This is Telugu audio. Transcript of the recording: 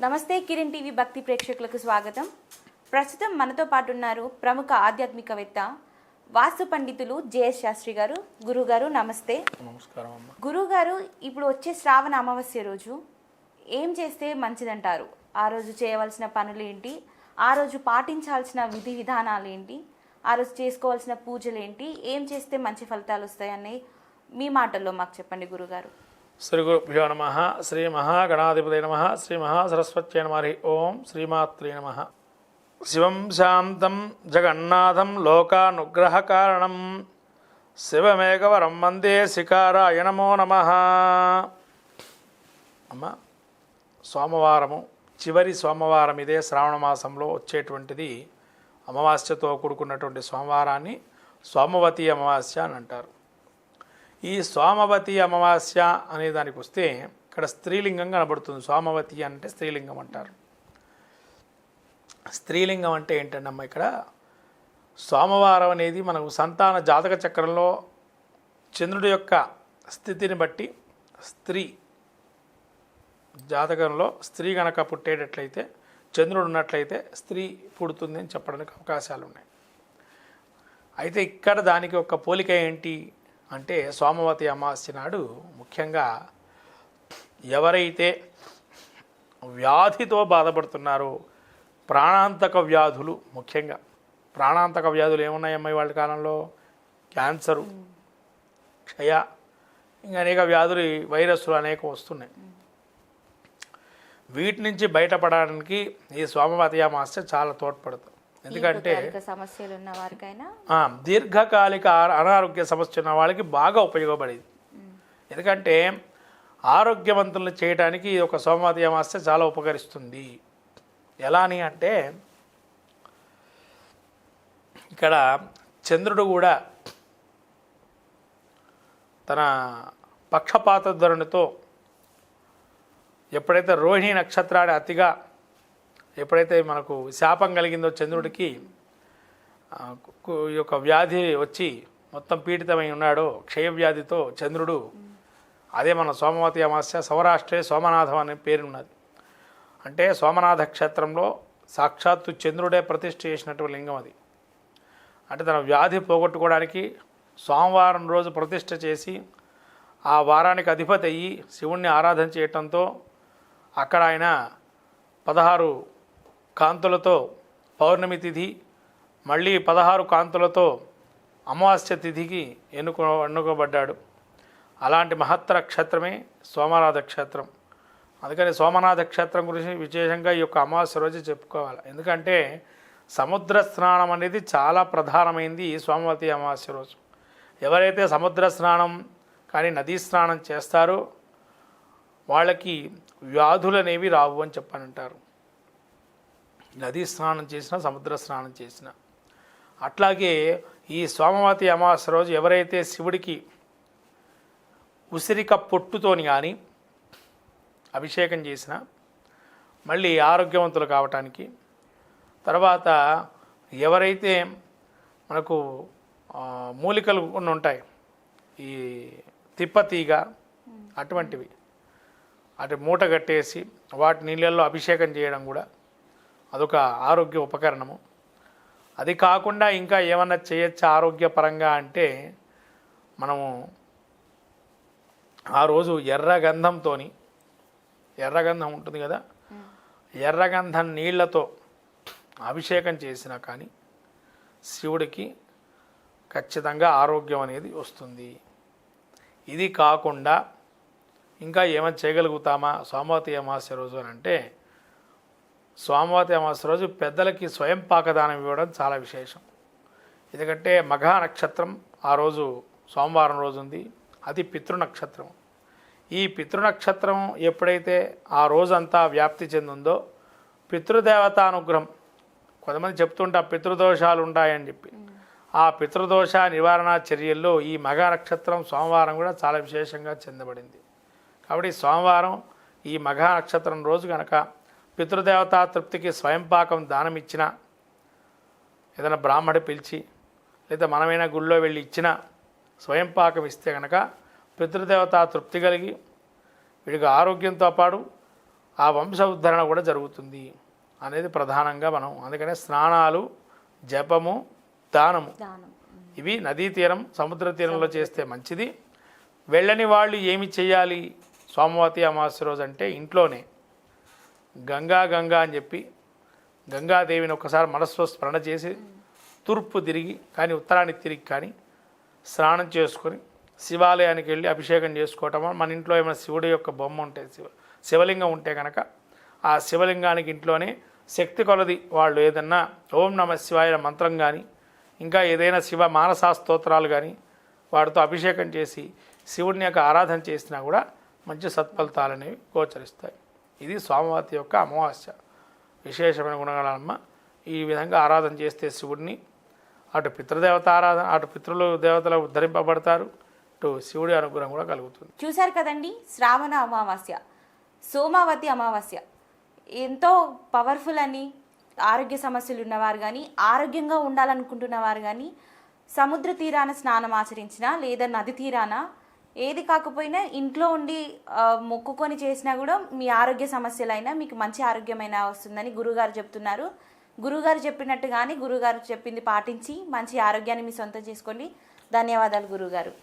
నమస్తే కిరణ్ టీవీ భక్తి ప్రేక్షకులకు స్వాగతం. ప్రస్తుతం మనతో పాటు ఉన్నారు ప్రముఖ ఆధ్యాత్మికవేత్త వాస్తు పండితులు జేఎస్ శాస్త్రి గారు. గురుగారు నమస్తే. నమస్కారం అమ్మ. గురుగారు, ఇప్పుడు వచ్చే శ్రావణ అమావాస్య రోజు ఏం చేస్తే మంచిదంటారు? ఆ రోజు చేయవలసిన పనులు ఏంటి, ఆ రోజు పాటించాల్సిన విధి విధానాలు ఏంటి, ఆ రోజు చేసుకోవాల్సిన పూజలు ఏంటి, ఏం చేస్తే మంచి ఫలితాలు వస్తాయని మీ మాటల్లో మాకు చెప్పండి గురుగారు. శ్రీ గురుభ్యో నమ. శ్రీ మహాగణాధిపతి నమ. శ్రీ మహాసరస్వత్యై నమ. హరి ఓం. శ్రీమాత్రే నమ. శివం శాంతం జగన్నాథం లోకానుగ్రహ కారణం శివమేకవరం వందే శిఖారాయ నమో నమ. అమ్మ, సోమవారము చివరి సోమవారం ఇదే శ్రావణ మాసంలో వచ్చేటువంటిది. అమావాస్యతో కూడుకున్నటువంటి సోమవారాన్ని సోమవతి అమావాస్య అని అంటారు. ఈ సోమవతి అమావాస్య అనే దానికి వస్తే ఇక్కడ స్త్రీలింగం కనబడుతుంది. సోమవతి అంటే స్త్రీలింగం అంటారు. స్త్రీలింగం అంటే ఏంటంటమ్మా, ఇక్కడ సోమవారం అనేది మనకు సంతాన జాతక చక్రంలో చంద్రుడి యొక్క స్థితిని బట్టి స్త్రీ జాతకంలో స్త్రీ కనుక పుట్టేటట్లయితే, చంద్రుడు ఉన్నట్లయితే స్త్రీ పుడుతుంది అని చెప్పడానికి అవకాశాలు ఉన్నాయి. అయితే ఇక్కడ దానికి ఒక పోలిక ఏంటి అంటే, సోమవతి అమావాస్య నాడు ముఖ్యంగా ఎవరైతే వ్యాధితో బాధపడుతున్నారో, ప్రాణాంతక వ్యాధులు, ముఖ్యంగా ప్రాణాంతక వ్యాధులు ఏమున్నాయమ్మాయి వాళ్ళ కాలంలో? క్యాన్సరు, క్షయ, ఇంకా అనేక వ్యాధులు, వైరస్లు అనేక వస్తున్నాయి. వీటి నుంచి బయటపడడానికి ఈ సోమవతి అమావాస్య చాలా తోడ్పడుతుంది. ఎందుకంటే సమస్యలు ఉన్న వారికైనా, దీర్ఘకాలిక అనారోగ్య సమస్య ఉన్న వాళ్ళకి బాగా ఉపయోగపడేది. ఎందుకంటే ఆరోగ్యవంతులను చేయడానికి ఒక సోమవతి అమావాస్య చాలా ఉపకరిస్తుంది. ఎలా అని అంటే, ఇక్కడ చంద్రుడు కూడా తన పక్షపాత ధోరణితో ఎప్పుడైతే రోహిణి నక్షత్రాన్ని అతిగా ఎప్పుడైతే మనకు శాపం కలిగిందో చంద్రుడికి, ఈ యొక్క వ్యాధి వచ్చి మొత్తం పీడితమై ఉన్నాడో క్షయవ్యాధితో చంద్రుడు, అదే మన సోమవతి అమావాస్య. సౌరాష్ట్రే సోమనాథం అనే పేరు ఉన్నది. అంటే సోమనాథ క్షేత్రంలో సాక్షాత్తు చంద్రుడే ప్రతిష్ఠ చేసినటువంటి లింగం అది. అంటే తన వ్యాధి పోగొట్టుకోవడానికి సోమవారం రోజు ప్రతిష్ఠ చేసి ఆ వారానికి అధిపతి అయ్యి శివుణ్ణి ఆరాధన చేయటంతో అక్కడ ఆయన 16 కాంతులతో పౌర్ణమి తిథి, మళ్ళీ 16 కాంతులతో అమావాస్య తిథికి ఎన్నుకోబడ్డాడు. అలాంటి మహత్తర క్షేత్రమే సోమనాథ క్షేత్రం. అందుకని సోమనాథ క్షేత్రం గురించి విశేషంగా ఈ యొక్క అమావాస్య రోజు చెప్పుకోవాలి. ఎందుకంటే సముద్ర స్నానం అనేది చాలా ప్రధానమైంది ఈ సోమవతి అమావాస్య రోజు. ఎవరైతే సముద్ర స్నానం కానీ నదీ స్నానం చేస్తారో వాళ్ళకి వ్యాధులు అనేవి రావు అని చెప్పనంటారు. నదీ స్నానం చేసినా, సముద్ర స్నానం చేసినా. అట్లాగే ఈ సోమవతి అమావాస్య రోజు ఎవరైతే శివుడికి ఉసిరిక పొట్టుతోని కానీ అభిషేకం చేసినా మళ్ళీ ఆరోగ్యవంతులు కావటానికి, తర్వాత ఎవరైతే మనకు మూలికలు కొన్ని ఉంటాయి, ఈ తిప్పతీగ అటువంటివి, అటు మూట కట్టేసి వాటి నీళ్ళల్లో అభిషేకం చేయడం కూడా అదొక ఆరోగ్య ఉపకరణము. అది కాకుండా ఇంకా ఏమన్నా చేయొచ్చు ఆరోగ్యపరంగా అంటే, మనము ఆ రోజు ఎర్రగంధం ఉంటుంది కదా, ఎర్రగంధం నీళ్లతో అభిషేకం చేసినా కానీ శివుడికి ఖచ్చితంగా ఆరోగ్యం అనేది వస్తుంది. ఇది కాకుండా ఇంకా ఏమైనా చేయగలుగుతామా సోమవతి అమావాస్య రోజు అని అంటే, సోమవతి అమావాస్య రోజు పెద్దలకి స్వయం పాకదానం ఇవ్వడం చాలా విశేషం. ఎందుకంటే మఘా నక్షత్రం ఆ రోజు సోమవారం రోజు ఉంది. అది పితృనక్షత్రం. ఈ పితృనక్షత్రం ఎప్పుడైతే ఆ రోజంతా వ్యాప్తి చెందిందో పితృదేవతానుగ్రహం, కొంతమంది చెప్తుంటా పితృదోషాలు ఉంటాయని చెప్పి, ఆ పితృదోష నివారణ చర్యల్లో ఈ మఘా నక్షత్రం సోమవారం కూడా చాలా విశేషంగా చెందబడింది. కాబట్టి సోమవారం ఈ మఘా నక్షత్రం రోజు కనుక పితృదేవతా తృప్తికి స్వయంపాకం దానం ఇచ్చిన, ఏదైనా బ్రాహ్మడి పిలిచి లేదా మనమైనా గుళ్ళో వెళ్ళి ఇచ్చిన స్వయంపాకం ఇస్తే కనుక పితృదేవతా తృప్తి కలిగి వీడికి ఆరోగ్యంతో పాటు ఆ వంశ ఉద్ధరణ కూడా జరుగుతుంది అనేది ప్రధానంగా మనం అందుకనే స్నానాలు, జపము, దానము దానం. ఇవి నదీ తీరం, సముద్ర తీరంలో చేస్తే మంచిది. వెళ్ళని వాళ్ళు ఏమి చేయాలి సోమవతి అమావాస్య రోజు అంటే ఇంట్లోనే గంగా గంగా అని చెప్పి గంగాదేవిని ఒకసారి మనస్సులో స్మరణ చేసి తూర్పు తిరిగి కానీ ఉత్తరానికి తిరిగి కానీ స్నానం చేసుకొని శివాలయానికి వెళ్ళి అభిషేకం చేసుకోవటం. మన ఇంట్లో ఏమైనా శివుడి యొక్క బొమ్మ ఉంటే శివలింగం ఉంటే కనుక ఆ శివలింగానికి ఇంట్లోనే శక్తి కొలది వాళ్ళు ఏదన్నా ఓం నమ శివాయ మంత్రం కానీ ఇంకా ఏదైనా శివ మానసా స్తోత్రాలు కానీ వాటితో అభిషేకం చేసి శివుడిని యొక్క ఆరాధన చేసినా కూడా మంచి సత్ఫలితాలు అనేవి గోచరిస్తాయి. ఇది సోమవతి యొక్క అమావాస్య విశేషమైన గుణగణమ్మ. ఈ విధంగా ఆరాధన చేస్తే శివుడిని అటు పితృదేవత ఆరాధన, అటు పితృలు దేవతలు ఉద్ధరింపబడతారు, ఇటు శివుడి అనుగ్రహం కూడా కలుగుతుంది. చూశారు కదండి, శ్రావణ అమావాస్య, సోమావతి అమావాస్య ఎంతో పవర్ఫుల్ అని ఆరోగ్య సమస్యలు ఉన్నవారు కానీ, ఆరోగ్యంగా ఉండాలనుకుంటున్నవారు కానీ సముద్ర తీరాన స్నానం ఆచరించినా లేదా నది తీరాన ఏది కాకపోయినా ఇంట్లో ఉండి మొక్కుకొని చేసినా కూడా మీ ఆరోగ్య సమస్యలైనా మీకు మంచి ఆరోగ్యమైనా వస్తుందని గురుగారు చెప్తున్నారు. గురుగారు చెప్పినట్టుగానే గురుగారు చెప్పింది పాటించి మంచి ఆరోగ్యాన్ని మీ సొంతం చేసుకోండి. ధన్యవాదాలు గురుగారు.